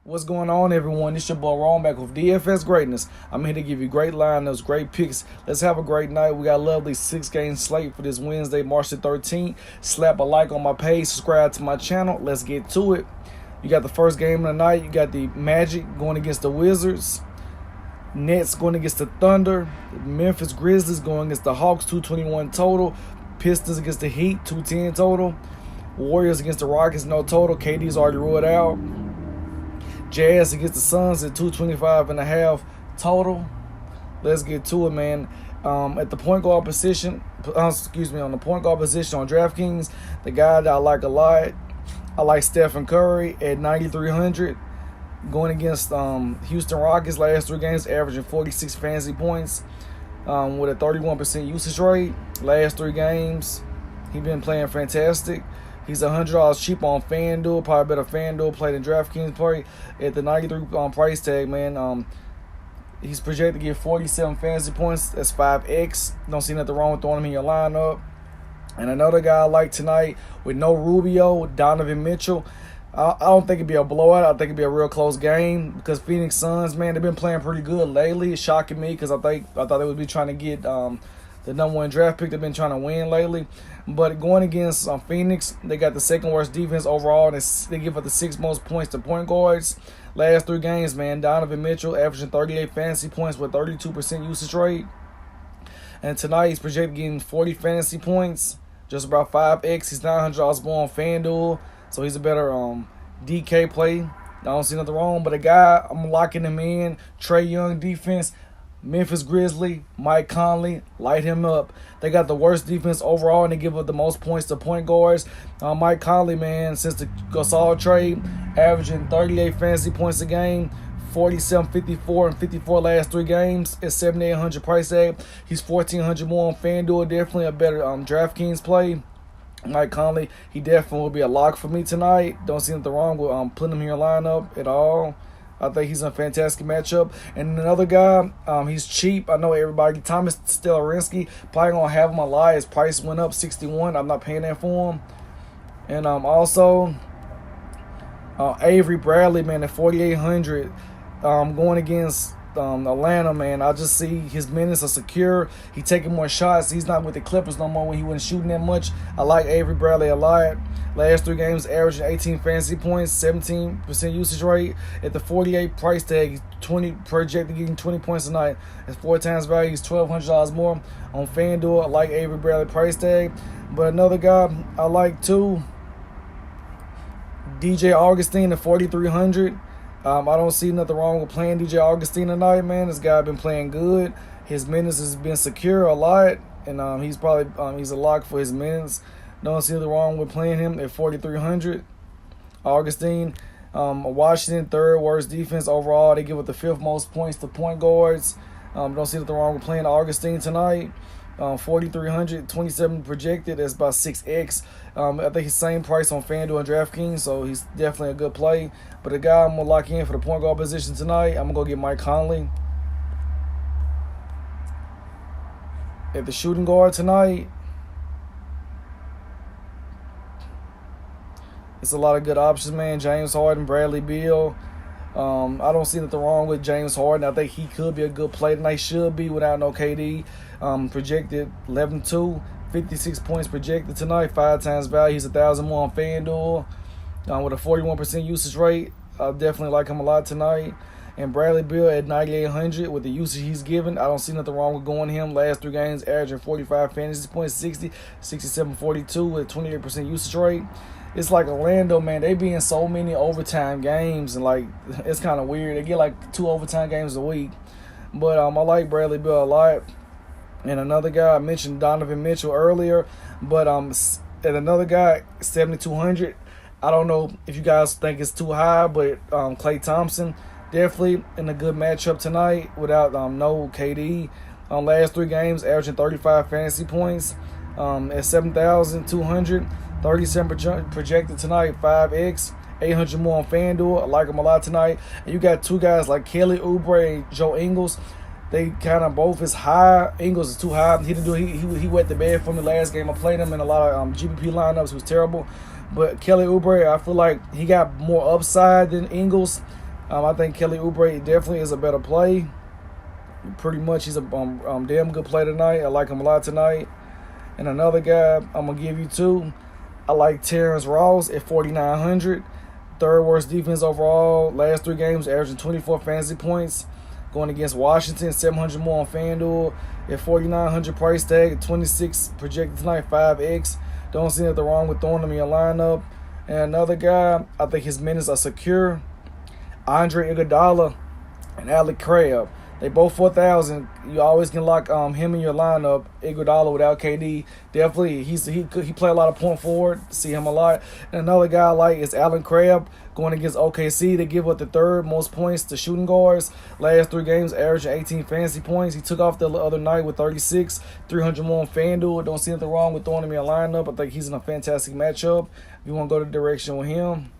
What's going on, everyone? It's your boy Ron back with DFS Greatness. I'm here to give you great lineups, great picks. Let's have a great night. We got a lovely 6-game slate for this Wednesday, March the 13th. Slap a like on my page, subscribe to my channel. Let's get to it. You got the first game of the night. You got the Magic going against the Wizards. Nets going against the Thunder. Memphis Grizzlies going against the Hawks, 221 total. Pistons against the Heat, 210 total. Warriors against the Rockets, no total. KD's already ruled out. Jazz against the Suns at 225.5 total. Let's get to it, man. At the point guard position, on the point guard position on DraftKings, the guy that I like a lot, I like Stephen Curry at 9,300. Going against Houston Rockets, last 3 games, averaging 46 fantasy points with a 31% usage rate. Last 3 games, he's been playing fantastic. He's $100 cheap on Fanduel, probably better Fanduel play than DraftKings play at the 93 price tag, man. He's projected to get 47 fantasy points. That's 5x. Don't see nothing wrong with throwing him in your lineup. And another guy I like tonight with no Rubio, Donovan Mitchell. I don't think it'd be a blowout. I think it'd be a real close game because Phoenix Suns, man, they've been playing pretty good lately. It's shocking me because I thought they would be trying to get the number 1 draft pick. They've been trying to win lately. But going against Phoenix, they got the 2nd worst defense overall. And they give up the 6th most points to point guards. Last 3 games, man, Donovan Mitchell averaging 38 fantasy points with 32% usage rate. And tonight he's projected getting 40 fantasy points, just about 5x. He's $900 more on FanDuel, so he's a better DK play. I don't see nothing wrong. But a guy, I'm locking him in. Trae Young defense. Memphis Grizzlies, Mike Conley, light him up. They got the worst defense overall, and they give up the most points to point guards. Mike Conley, man, since the Gasol trade, averaging 38 fantasy points a game, 47, 54, and 54 last 3 games at 7,800 price tag. He's 1,400 more on FanDuel. Definitely a better DraftKings play. Mike Conley, he definitely will be a lock for me tonight. Don't see anything wrong with putting him in your lineup at all. I think he's a fantastic matchup. And another guy, he's cheap. I know everybody. Thomas Stelarinsky, probably going to have him a lot. His price went up 61. I'm not paying that for him. And also, Avery Bradley, man, at 4,800, going against Atlanta, man. I just see his minutes are secure. He's taking more shots. He's not with the Clippers no more when he wasn't shooting that much. I like Avery Bradley a lot. Last 3 games, averaging 18 fantasy points, 17% usage rate. At the 48 price tag, he's projected getting 20 points a night. That's 4 times value. He's $1,200 more on FanDuel. I like Avery Bradley price tag. But another guy I like too, DJ Augustine at 4,300. I don't see nothing wrong with playing DJ Augustine tonight, man. This guy been playing good. His minutes has been secure a lot, and he's probably he's a lock for his minutes. Don't see nothing wrong with playing him at 4,300. Augustine, Washington, 3rd worst defense overall. They give up the 5th most points to point guards. Don't see nothing wrong with playing Augustine tonight. 4,300, 27 projected. That's about 6x. I think he's same price on FanDuel and DraftKings, so he's definitely a good play. But the guy I'm going to lock in for the point guard position tonight, I'm going to go get Mike Conley. At the shooting guard tonight, it's a lot of good options, man. James Harden, Bradley Beal. I don't see nothing wrong with James Harden. I think he could be a good play tonight. Should be without no KD. Projected 11-2, 56 points projected tonight. 5 times value. He's 1,000 more on FanDuel with a 41% usage rate. I definitely like him a lot tonight. And Bradley Beal at 9,800 with the usage he's given. I don't see nothing wrong with going him. Last 3 games, averaging 45 fantasy points, 60, 67, 42 with a 28% usage rate. It's like Orlando, man. They be in so many overtime games, and like it's kind of weird. They get like 2 overtime games a week. But I like Bradley Beal a lot. And another guy, I mentioned Donovan Mitchell earlier, but and another guy, 7,200. I don't know if you guys think it's too high, but Klay Thompson definitely in a good matchup tonight without no KD. Last 3 games, averaging 35 fantasy points at 7,200. 37 projected tonight, 5x, 800 more on FanDuel. I like him a lot tonight. And you got 2 guys like Kelly Oubre and Joe Ingles. They kind of both is high. Ingles is too high. He wet the bed for me last game. I played him in a lot of GPP lineups. It was terrible. But Kelly Oubre, I feel like he got more upside than Ingles. I think Kelly Oubre definitely is a better play. Pretty much he's a damn good play tonight. I like him a lot tonight. And another guy I'm going to give you two. I like Terrence Ross at 4,900. Third worst defense overall. Last 3 games, averaging 24 fantasy points. Going against Washington, 700 more on FanDuel. At 4,900 price tag, 26 projected tonight, 5x. Don't see anything wrong with throwing him in your lineup. And another guy, I think his minutes are secure. Andre Iguodala and Alec Crabbe. They both 4,000. You always can lock him in your lineup. Iguodala without KD, definitely he play a lot of point forward. See him a lot. And another guy I like is Allen Crabbe going against OKC. They give up the 3rd most points to shooting guards. Last 3 games, averaging 18 fantasy points. He took off the other night with 36, 300 more on FanDuel. Don't see anything wrong with throwing him in your lineup. I think he's in a fantastic matchup. If you want to go the direction with him.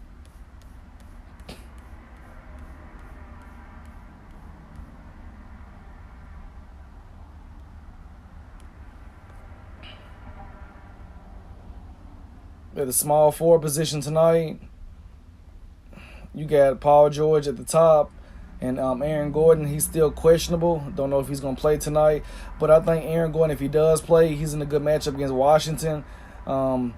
At the small forward position tonight, you got Paul George at the top, and Aaron Gordon. He's still questionable. Don't know if he's going to play tonight, but I think Aaron Gordon, if he does play, he's in a good matchup against Washington. 3rd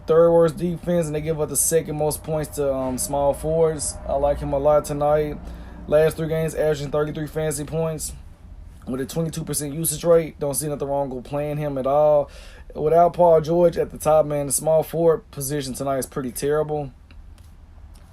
worst defense, and they give up the 2nd most points to small forwards. I like him a lot tonight. Last 3 games, averaging 33 fantasy points with a 22% usage rate. Don't see nothing wrong with playing him at all. Without Paul George at the top, man, the small forward position tonight is pretty terrible.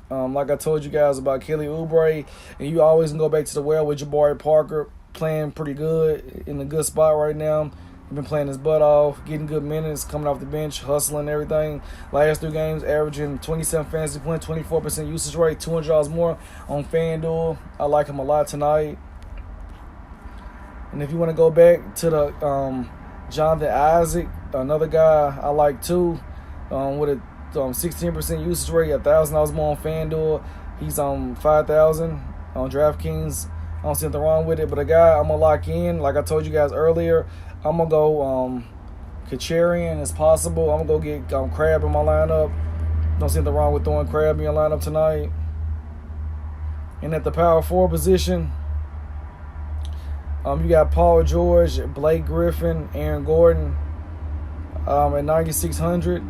Like I told you guys about Kelly Oubre, and you always can go back to the well with Jabari Parker playing pretty good, in a good spot right now. He's been playing his butt off, getting good minutes, coming off the bench, hustling everything. Last 3 games, averaging 27 fantasy points, 24% usage rate, $200 more on FanDuel. I like him a lot tonight. And if you want to go back to the Jonathan Isaac, another guy I like too, with a 16% usage rate, $1,000 more on FanDuel. He's 5,000 on DraftKings. I don't see anything wrong with it, but a guy I'm gonna lock in, like I told you guys earlier, I'm gonna go Kacharian as possible. I'm gonna go get Crabbe in my lineup. Don't see anything wrong with throwing Crabbe in your lineup tonight. And at the power forward position, you got Paul George, Blake Griffin, Aaron Gordon at 9,600.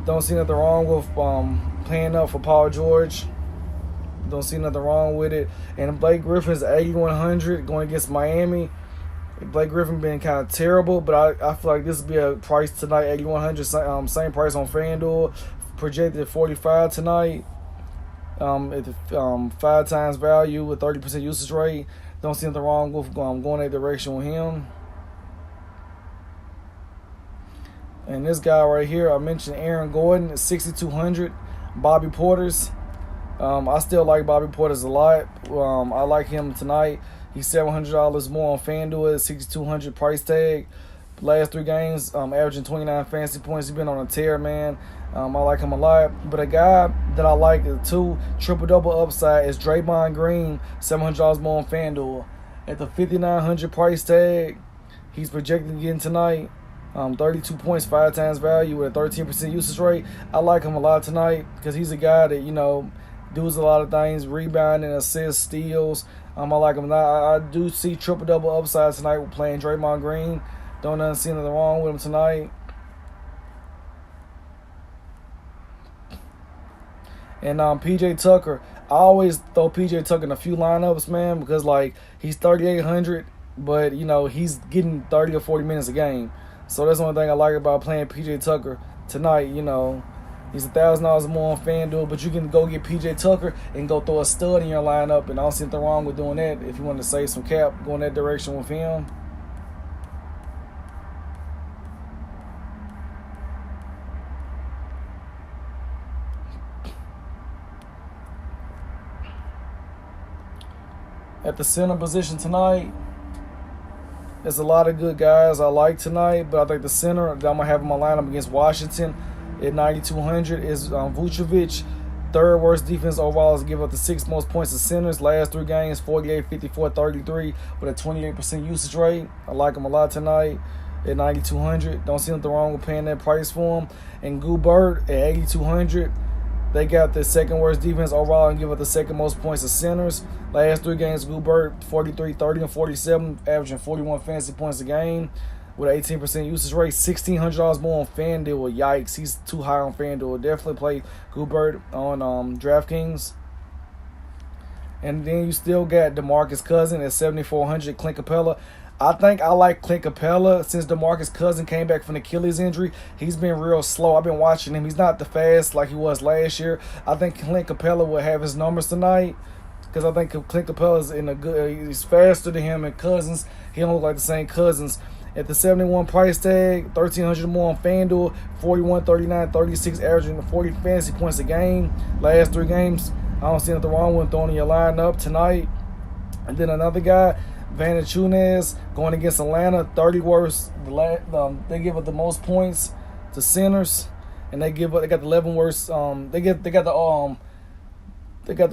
Don't see nothing wrong with paying up for Paul George. Don't see nothing wrong with it. And Blake Griffin's 8,100 going against Miami. Blake Griffin been kind of terrible, but I feel like this would be a price tonight, 8,100. Same price on FanDuel. Projected 45 tonight. At the 5 times value with 30% usage rate. Don't see anything wrong with going that direction with him. And this guy right here, I mentioned Aaron Gordon at 6,200. Bobby Portis. I still like Bobby Portis a lot. I like him tonight. He's $700 more on FanDuel at 6,200 price tag. Last 3 games, averaging 29 fantasy points. He's been on a tear, man. I like him a lot. But a guy that I like too, triple-double upside, is Draymond Green, $700 more on FanDuel. At the 5,900 price tag, he's projected again tonight. 32 points, 5 times value with a 13% usage rate. I like him a lot tonight because he's a guy that, does a lot of things, rebounding, assists, steals. I like him. I do see triple-double upside tonight with playing Draymond Green. Don't see anything wrong with him tonight. And P.J. Tucker, I always throw P.J. Tucker in a few lineups, man, because, he's 3,800, but, he's getting 30 or 40 minutes a game. So that's the only thing I like about playing P.J. Tucker tonight. He's $1,000 more on FanDuel, but you can go get P.J. Tucker and go throw a stud in your lineup, and I don't see anything wrong with doing that. If you want to save some cap, go in that direction with him. At the center position tonight, there's a lot of good guys I like tonight, but I think the center that I'm going to have in my lineup against Washington at 9,200 is Vucevic. 3rd worst defense overall is give up the 6th most points to centers. Last 3 games, 48, 54, 33 with a 28% usage rate. I like him a lot tonight at 9,200. Don't see anything wrong with paying that price for him. And Gobert at 8,200. They got the second worst defense overall and give up the second most points to centers. Last 3 games, Goobert 43, 30, and 47, averaging 41 fantasy points a game with an 18% usage rate. $1,600 more on FanDuel. Yikes, he's too high on FanDuel. Definitely play Goobert on DraftKings. And then you still got DeMarcus Cousins at 7,400. Clint Capella. I think I like Clint Capella since DeMarcus Cousins came back from the Achilles injury. He's been real slow. I've been watching him. He's not the fast like he was last year. I think Clint Capella will have his numbers tonight because I think Clint Capella is in a good. He's faster than him and Cousins. He don't look like the same Cousins. At the 71 price tag, $1,300 more on FanDuel, 41, 39, 36, averaging 40 fantasy points a game. Last 3 games, I don't see nothing wrong with throwing your lineup tonight. And then another guy, Valanciunas, going against Atlanta, 30 worst. They give up the most points to centers, and they got the 11 worst. They got the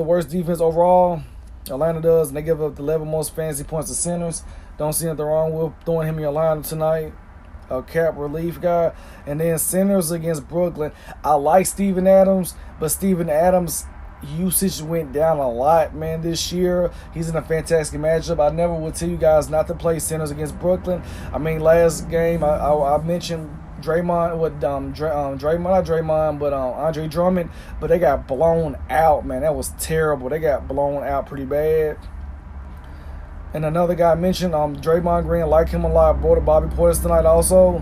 worst defense overall. Atlanta does, and they give up the 11 most fantasy points to centers. Don't see nothing wrong with throwing him in your lineup tonight. A cap relief guy. And then centers against Brooklyn. I like Steven Adams, but Steven Adams' usage went down a lot, man, this year. He's in a fantastic matchup. I never would tell you guys not to play centers against Brooklyn. I mean, last game I mentioned Draymond with Andre Drummond, but they got blown out, man. That was terrible. They got blown out pretty bad. And another guy I mentioned, Draymond Green, I like him a lot. Brought to Bobby Portis tonight also.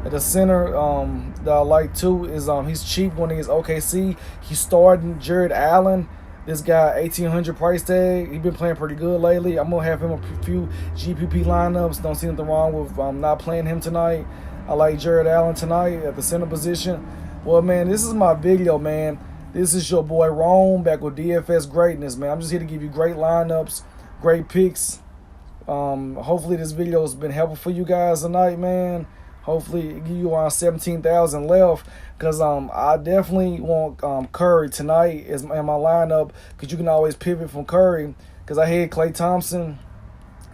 At the center that I like too is he's cheap when he's OKC. He's starting Jared Allen. This guy, 1,800 price tag. He's been playing pretty good lately. I'm going to have him a few GPP lineups. Don't see nothing wrong with not playing him tonight. I like Jared Allen tonight at the center position. Well, man, this is my video, man. This is your boy Rome back with DFS Greatness, man. I'm just here to give you great lineups, great picks. Hopefully this video has been helpful for you guys tonight, man. Hopefully give you around 17,000 left because I definitely want Curry tonight in my lineup because you can always pivot from Curry because I had Klay Thompson.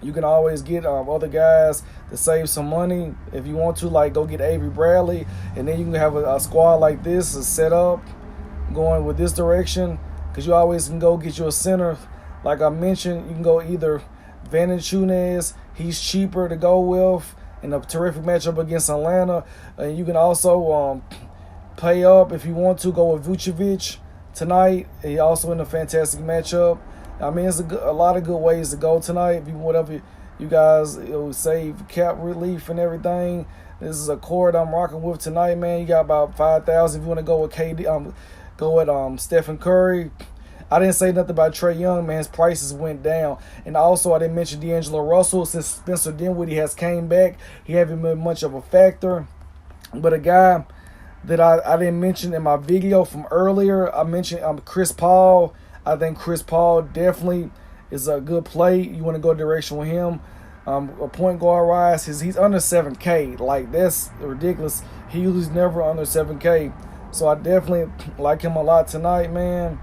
You can always get other guys to save some money if you want to, like go get Avery Bradley, and then you can have a squad like this set up going with this direction because you always can go get you a center. Like I mentioned, you can go either Valanciunas, he's cheaper to go with in a terrific matchup against Atlanta. And you can also pay up if you want to, go with Vucevic tonight. He also in a fantastic matchup. I mean, it's a lot of good ways to go tonight. If you whatever you guys save cap relief and everything. This is a core that I'm rocking with tonight, man. You got about 5,000 if you want to go with KD. Go with Stephen Curry. I didn't say nothing about Trae Young, man. His prices went down. And also, I didn't mention D'Angelo Russell. Since Spencer Dinwiddie has came back, he hasn't been much of a factor. But a guy that I didn't mention in my video from earlier, I mentioned Chris Paul. I think Chris Paul definitely is a good play. You want to go direction with him. A point guard rise, he's under 7K. Like, that's ridiculous. He usually never under 7K. So I definitely like him a lot tonight, man.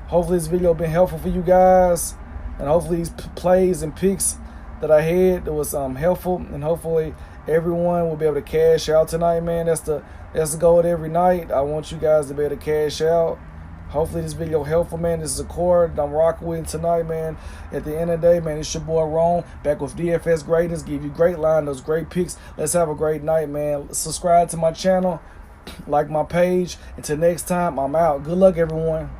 Hopefully this video been helpful for you guys, and hopefully these plays and picks that I had that was helpful, and hopefully everyone will be able to cash out tonight, man. That's the goal of every night. I want you guys to be able to cash out. Hopefully this video helpful, man. This is a core that I'm rocking with tonight, man. At the end of the day, man, it's your boy Rome back with DFS Greatness. Give you great line, those great picks. Let's have a great night, man. Subscribe to my channel, like my page. Until next time, I'm out. Good luck, everyone.